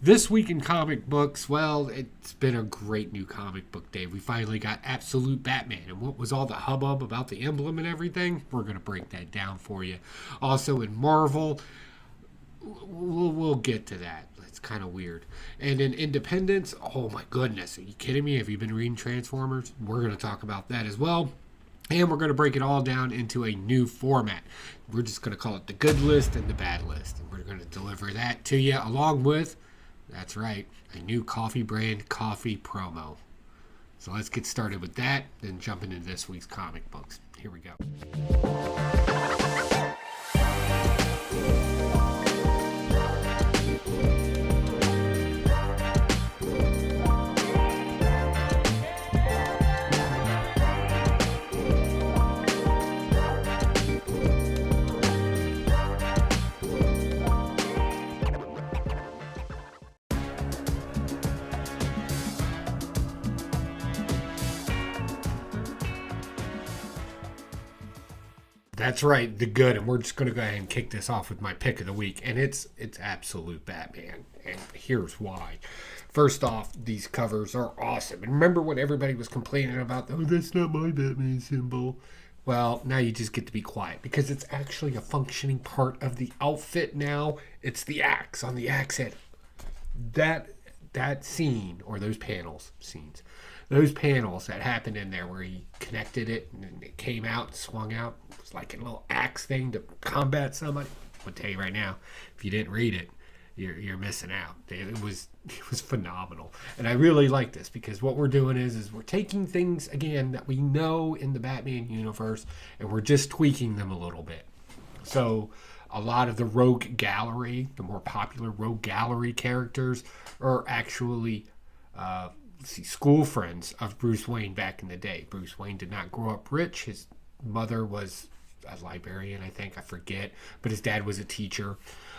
This week in comic books, well, it's been a great new comic book day. We finally got Absolute Batman. And what was all the hubbub about the emblem and everything? We're going to break that down for you. Also in Marvel, we'll get to that. It's kind of weird. And in Independence, oh my goodness, are you kidding me? Have you been reading Transformers? We're going to talk about that as well. And we're going to break it all down into a new format. We're just going to call it the good list and the bad list. And we're going to deliver that to you along with, that's right, a new coffee brand coffee promo. So let's get started with that, then jump into this week's comic books. Here we go. That's right, the good, and we're just going to go ahead and kick this off with my pick of the week, and it's Absolute Batman, and here's why. First off, these covers are awesome, and remember when everybody was complaining about, oh, that's not my Batman symbol? Well, now you just get to be quiet, because it's actually a functioning part of the outfit now. It's the axe on the axe head. That scene, or those scenes, those panels that happened in there where he connected it and it came out and swung out, it was like a little axe thing to combat somebody. I'll tell you right now, if you didn't read it, you're missing out. It was phenomenal, and I really like this because what we're doing is we're taking things again that we know in the Batman universe, and we're just tweaking them a little bit. So a lot of the Rogue Gallery, the more popular Rogue Gallery characters, are actually school friends of Bruce Wayne back in the day. Bruce Wayne did not grow up rich. His mother was a librarian, I think. I forget. But his dad was a teacher.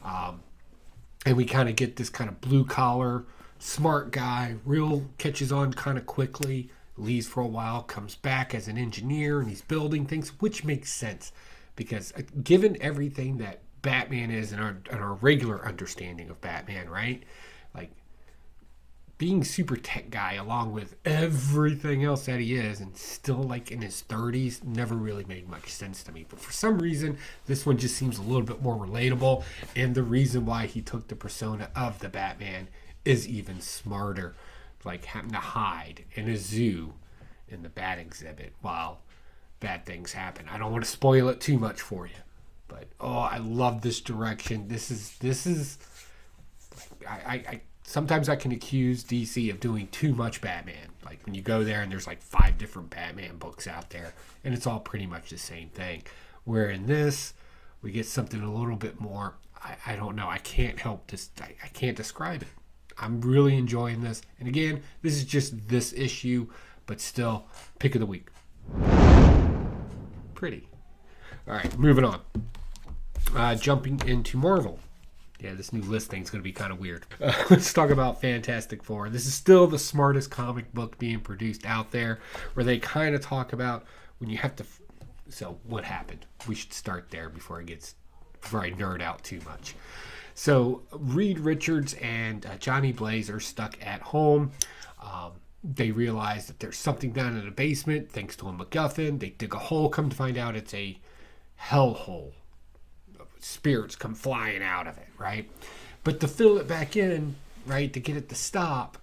And we kind of get this kind of blue-collar, smart guy, real catches on kind of quickly, leaves for a while, comes back as an engineer, and he's building things, which makes sense. Because given everything that Batman is and our regular understanding of Batman, right? Like, being super tech guy along with everything else that he is and still like in his 30s never really made much sense to me. But for some reason, this one just seems a little bit more relatable. And the reason why he took the persona of the Batman is even smarter. Like having to hide in a zoo in the Bat exhibit while bad things happen. I don't want to spoil it too much for you. But, I love this direction. This is I sometimes I can accuse DC of doing too much Batman. Like when you go there and there's like 5 different Batman books out there and it's all pretty much the same thing. Where in this, we get something a little bit more, I don't know, I can't help this, I can't describe it. I'm really enjoying this. And again, this is just this issue, but still, pick of the week. Pretty. All right, moving on. Jumping into Marvel. Yeah, this new list thing is going to be kind of weird. Let's talk about Fantastic Four. This is still the smartest comic book being produced out there, where they kind of talk about when you have to. So what happened? We should start there before I nerd out too much. So Reed Richards and Johnny Blaze are stuck at home. They realize that there's something down in the basement, thanks to a MacGuffin. They dig a hole, come to find out it's a hell hole. Spirits come flying out of it, right? But to fill it back in, right, to get it to stop,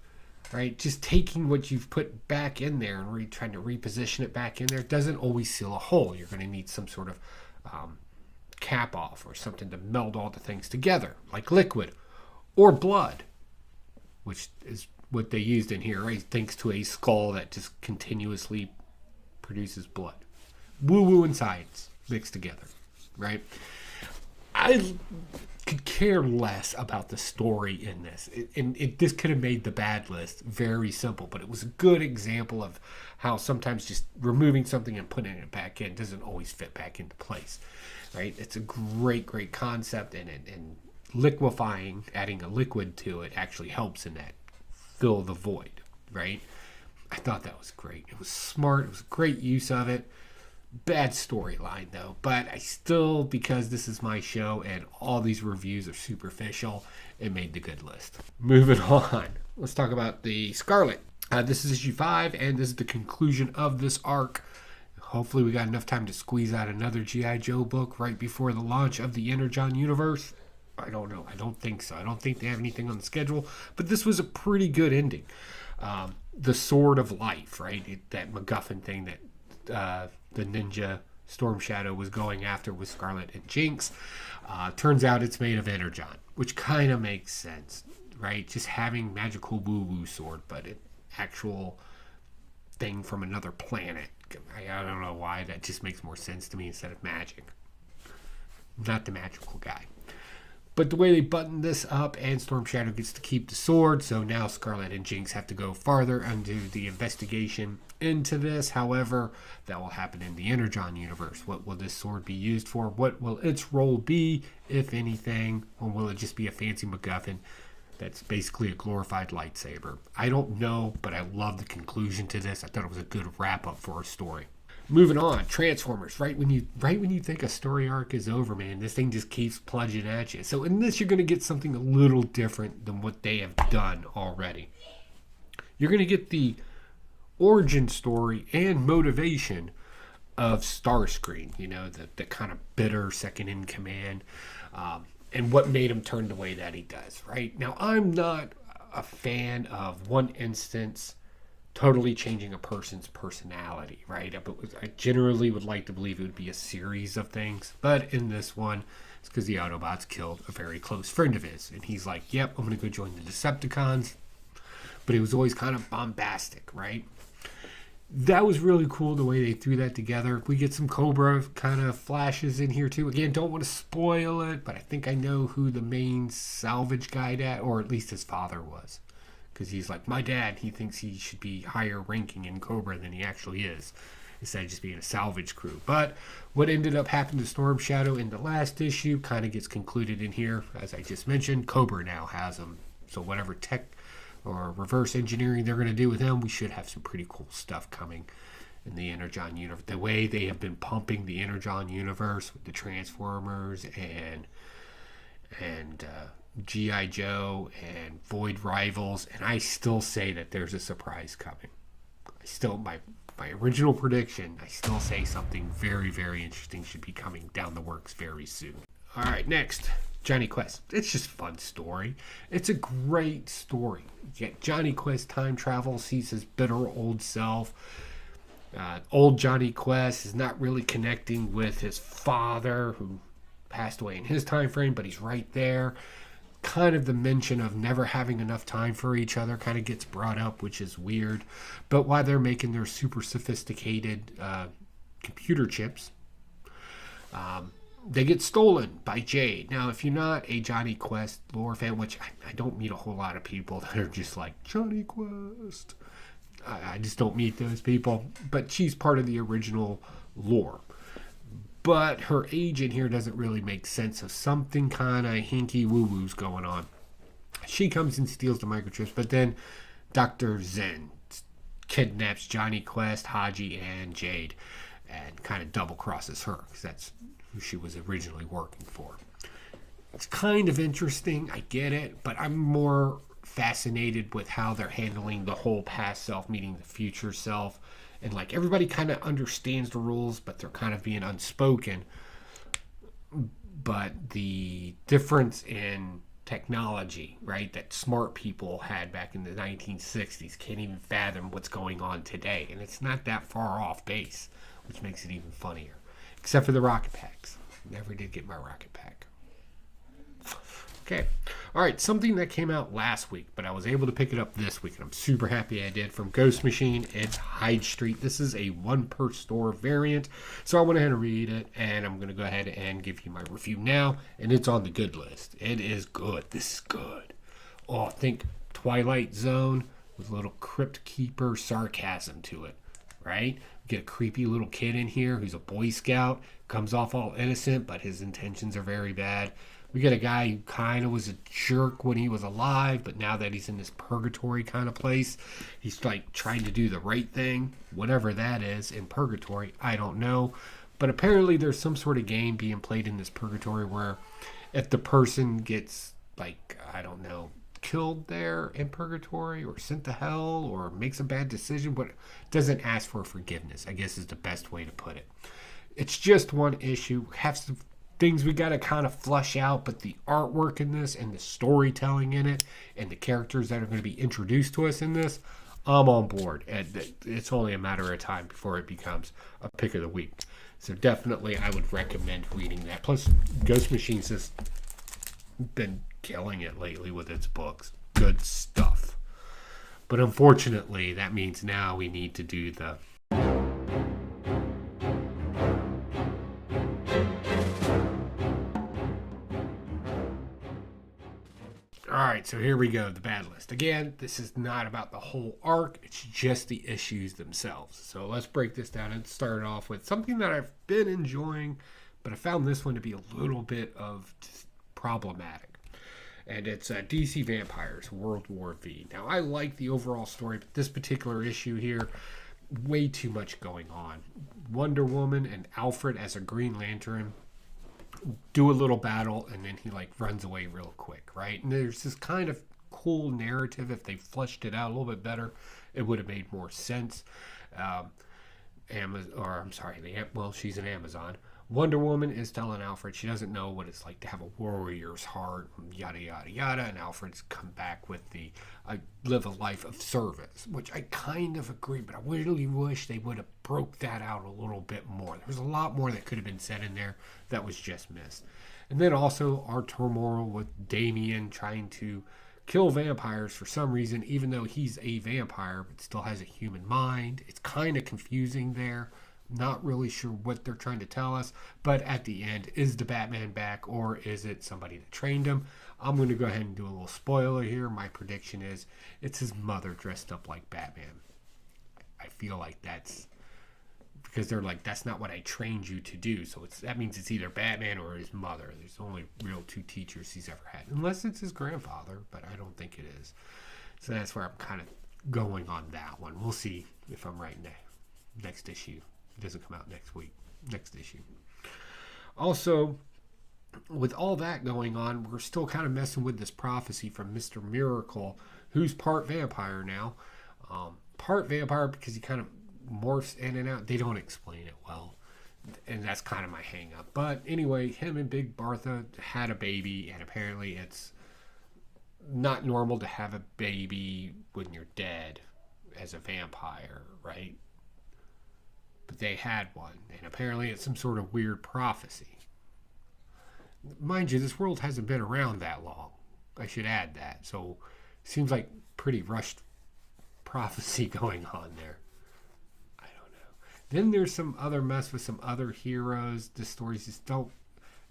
right, just taking what you've put back in there and trying to reposition it back in there doesn't always seal a hole. You're going to need some sort of cap off or something to meld all the things together, like liquid or blood, which is what they used in here, right? Thanks to a skull that just continuously produces blood. Woo-woo and science mixed together, right? I could care less about the story in this. This could have made the bad list very simple, but it was a good example of how sometimes just removing something and putting it back in doesn't always fit back into place, right? It's a great concept, and liquefying, adding a liquid to it actually helps in that. Fill the void, right? I thought that was great. It was smart. It was a great use of it. Bad storyline though, but I still, because this is my show and all these reviews are superficial, it made the good list. Moving on, let's talk about the Scarlet. This is issue 5, and this is the conclusion of this arc. Hopefully we got enough time to squeeze out another G.I. Joe book right before the launch of the Energon universe. I don't know. I don't think so. I don't think they have anything on the schedule, but this was a pretty good ending. The Sword of Life, right? That MacGuffin thing that the ninja Storm Shadow was going after with Scarlet and Jinx. Turns out it's made of Energon, which kind of makes sense, right? Just having magical woo-woo sword, but an actual thing from another planet. I don't know why. That just makes more sense to me instead of magic. Not the magical guy. But the way they button this up, and Storm Shadow gets to keep the sword, so now Scarlet and Jinx have to go farther into the investigation into this. However, that will happen in the Energon universe. What will this sword be used for? What will its role be, if anything? Or will it just be a fancy MacGuffin that's basically a glorified lightsaber? I don't know, but I love the conclusion to this. I thought it was a good wrap-up for a story. Moving on, Transformers. Right when you think a story arc is over, man, this thing just keeps plunging at you. So in this, you're going to get something a little different than what they have done already. You're going to get the origin story and motivation of Starscream, the kind of bitter second in command, and what made him turn the way that he does, right? Now, I'm not a fan of one instance totally changing a person's personality, right? I generally would like to believe it would be a series of things, but in this one, it's because the Autobots killed a very close friend of his, and he's like, yep, I'm going to go join the Decepticons, but it was always kind of bombastic, right? That was really cool the way they threw that together. We get some Cobra kind of flashes in here too. Again, don't want to spoil it, but I think I know who the main salvage guy, or at least his father was. Because he's like, my dad, he thinks he should be higher ranking in Cobra than he actually is, instead of just being a salvage crew. But what ended up happening to Storm Shadow in the last issue kind of gets concluded in here. As I just mentioned, Cobra now has him. So whatever tech or reverse engineering they're going to do with him, we should have some pretty cool stuff coming in the Energon universe. The way they have been pumping the Energon universe with the Transformers and G.I. Joe and Void Rivals, and I still say that there's a surprise coming. My original prediction, I still say something very, very interesting should be coming down the works very soon. All right, next, Johnny Quest. It's just a fun story. It's a great story. Yet Johnny Quest time travels, sees his bitter old self. Old Johnny Quest is not really connecting with his father, who passed away in his time frame, but he's right there. Kind of the mention of never having enough time for each other kind of gets brought up, which is weird. But while they're making their super sophisticated computer chips, they get stolen by Jade. Now, if you're not a Johnny Quest lore fan, which I don't meet a whole lot of people that are just like, Johnny Quest. I just don't meet those people. But she's part of the original lore. But her age in here doesn't really make sense. Of something kind of hinky woo-woos going on. She comes and steals the microchips, but then Dr. Zen kidnaps Johnny Quest, Haji, and Jade, and kind of double crosses her, because that's who she was originally working for. It's kind of interesting, I get it, but I'm more fascinated with how they're handling the whole past self meeting the future self. And like everybody kind of understands the rules, but they're kind of being unspoken. But the difference in technology, right, that smart people had back in the 1960s can't even fathom what's going on today. And it's not that far off base, which makes it even funnier. Except for the rocket packs. Never did get my rocket pack. Okay. All right. Something that came out last week, but I was able to pick it up this week, and I'm super happy I did, from Ghost Machine. It's Hyde Street. This is a one per store variant. So I went ahead and read it, and I'm going to go ahead and give you my review now. And it's on the good list. It is good. This is good. Oh, think Twilight Zone with a little Crypt Keeper sarcasm to it, right? Get a creepy little kid in here who's a Boy Scout, comes off all innocent, but his intentions are very bad. We get a guy who kind of was a jerk when he was alive, but now that he's in this purgatory kind of place, he's like trying to do the right thing, whatever that is in purgatory. I don't know. But apparently there's some sort of game being played in this purgatory where if the person gets, like, I don't know, killed there in purgatory or sent to hell or makes a bad decision, but doesn't ask for forgiveness, I guess is the best way to put it. It's just one issue. Have some things we got to kind of flush out, but the artwork in this and the storytelling in it and the characters that are going to be introduced to us in this, I'm on board. And it's only a matter of time before it becomes a pick of the week. So definitely I would recommend reading that. Plus, Ghost Machines has been killing it lately with its books. Good stuff. But unfortunately, that means now we need to do the... Alright, so here we go, the bad list. Again, this is not about the whole arc, it's just the issues themselves. So let's break this down and start off with something that I've been enjoying, but I found this one to be a little bit of problematic. And it's DC Vampires, World War V. Now, I like the overall story, but this particular issue here, way too much going on. Wonder Woman and Alfred as a Green Lantern do a little battle, and then he like runs away real quick, right? And there's this kind of cool narrative. If they fleshed it out a little bit better, it would have made more sense. She's an Amazon. Wonder Woman is telling Alfred she doesn't know what it's like to have a warrior's heart, yada, yada, yada. And Alfred's come back with the I live a life of service, which I kind of agree, but I really wish they would have broke that out a little bit more. There's a lot more that could have been said in there that was just missed. And then also our turmoil with Damien trying to kill vampires for some reason, even though he's a vampire, but still has a human mind. It's kind of confusing there. Not really sure what they're trying to tell us, but at the end, is the Batman back or is it somebody that trained him? I'm going to go ahead and do a little spoiler here. My prediction is it's his mother dressed up like Batman. I feel like that's because they're like, that's not what I trained you to do. So that means it's either Batman or his mother. There's only real two teachers he's ever had, unless it's his grandfather, but I don't think it is. So that's where I'm kind of going on that one. We'll see if I'm right next issue. It doesn't come out next issue. Also, with all that going on, we're still kind of messing with this prophecy from Mr. Miracle, who's part vampire now. Part vampire because he kind of morphs in and out. They don't explain it well, and that's kind of my hang up. But anyway, him and Big Bertha had a baby, and apparently it's not normal to have a baby when you're dead as a vampire, right? But they had one, and apparently it's some sort of weird prophecy. Mind you, this world hasn't been around that long. I should add that. So it seems like pretty rushed prophecy going on there. I don't know. Then there's some other mess with some other heroes. The stories just don't...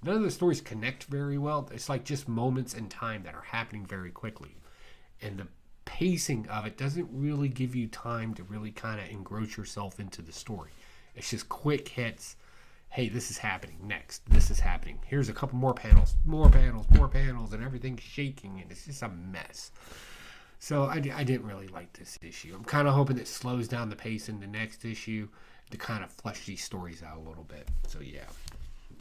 None of the stories connect very well. It's like just moments in time that are happening very quickly. And the pacing of it doesn't really give you time to really kind of engross yourself into the story. It's just quick hits. Hey, this is happening next. This is happening. Here's a couple more panels, and everything's shaking, and it's just a mess. So I didn't really like this issue. I'm kind of hoping it slows down the pace in the next issue to kind of flesh these stories out a little bit. So yeah.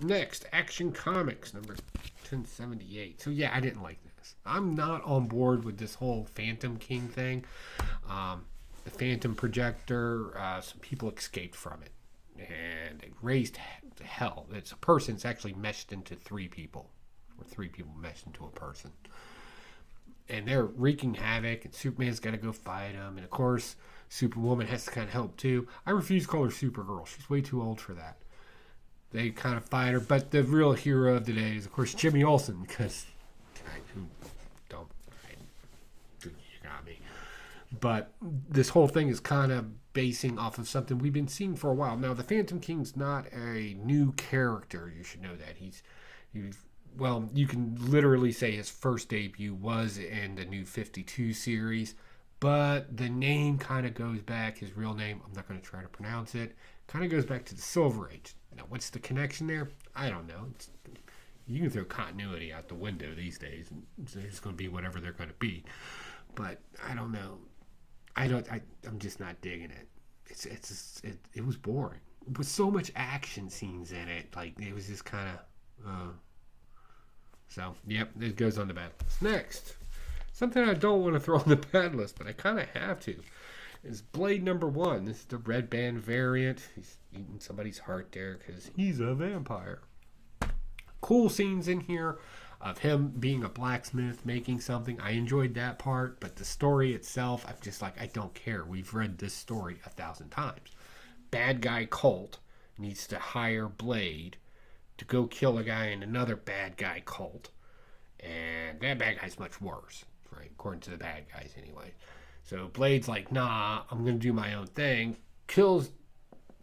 Next, Action Comics, number 1078. So yeah, I didn't like this. I'm not on board with this whole Phantom King thing. The Phantom Projector, some people escaped from it. And it raised hell. It's a person. It's actually meshed into three people. Or three people meshed into a person. And they're wreaking havoc. And Superman's got to go fight them. And of course, Superwoman has to kind of help too. I refuse to call her Supergirl. She's way too old for that. They kind of fight her. But the real hero of the day is, of course, Jimmy Olsen. Because you got me. But this whole thing is kind of basing off of something we've been seeing for a while. Now, the Phantom King's not a new character. You should know that. He's well, you can literally say his first debut was in the New 52 series, but the name kind of goes back. His real name, I'm not going to try to pronounce it, kind of goes back to the Silver Age. Now, what's the connection there? I don't know. you can throw continuity out the window these days, and it's going to be whatever they're going to be. But I don't know. I'm just not digging it. It was boring with so much action scenes in it. Like it was just kind of. So yep, it goes on the bad list. Next, something I don't want to throw on the bad list, but I kind of have to, is Blade #1. This is the red band variant. He's eating somebody's heart there because he's a vampire. Cool scenes in here of him being a blacksmith, making something. I enjoyed that part, but the story itself, I'm just like, I don't care. We've read this story 1,000 times. Bad guy cult needs to hire Blade to go kill a guy in another bad guy cult. And that bad guy's much worse, right? According to the bad guys anyway. So Blade's like, nah, I'm going to do my own thing. Kills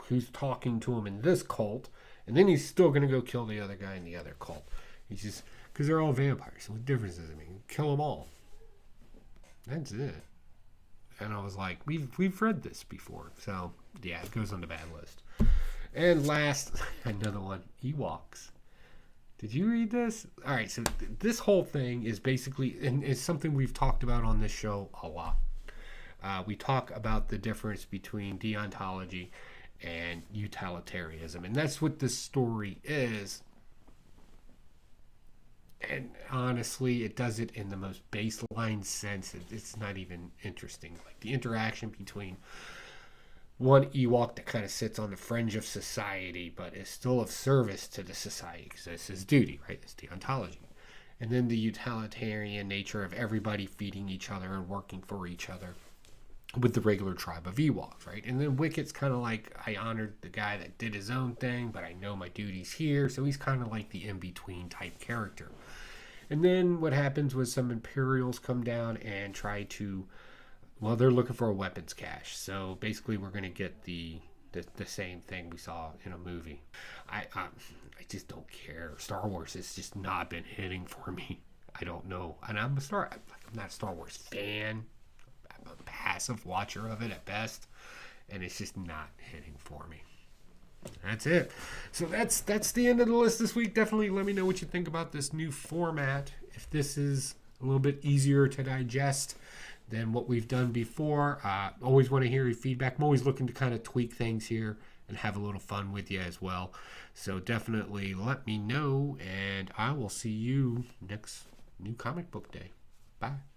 who's talking to him in this cult. And then he's still going to go kill the other guy in the other cult. He's just, because they're all vampires. What difference does it mean? Kill them all. That's it. And I was like, we've read this before. So, yeah, it goes on the bad list. And last, another one, Ewoks. Did you read this? All right, so this whole thing is basically, and it's something we've talked about on this show a lot. We talk about the difference between deontology and utilitarianism, and that's what this story is. And honestly, it does it in the most baseline sense. It's not even interesting. Like the interaction between one Ewok that kind of sits on the fringe of society, but is still of service to the society because it's his duty, right? It's deontology. And then the utilitarian nature of everybody feeding each other and working for each other with the regular tribe of Ewoks, right? And then Wicket's kind of like, I honored the guy that did his own thing, but I know my duty's here. So he's kind of like the in-between type character. And then what happens was some Imperials come down and try to, well, they're looking for a weapons cache. So basically we're going to get the same thing we saw in a movie. I just don't care. Star Wars has just not been hitting for me. I don't know. And I'm not a Star Wars fan. I'm a passive watcher of it at best. And it's just not hitting for me. That's it. So that's the end of the list this week. Definitely let me know what you think about this new format. If this is a little bit easier to digest than what we've done before. Always want to hear your feedback. I'm always looking to kind of tweak things here and have a little fun with you as well. So definitely let me know, and I will see you next new comic book day. Bye.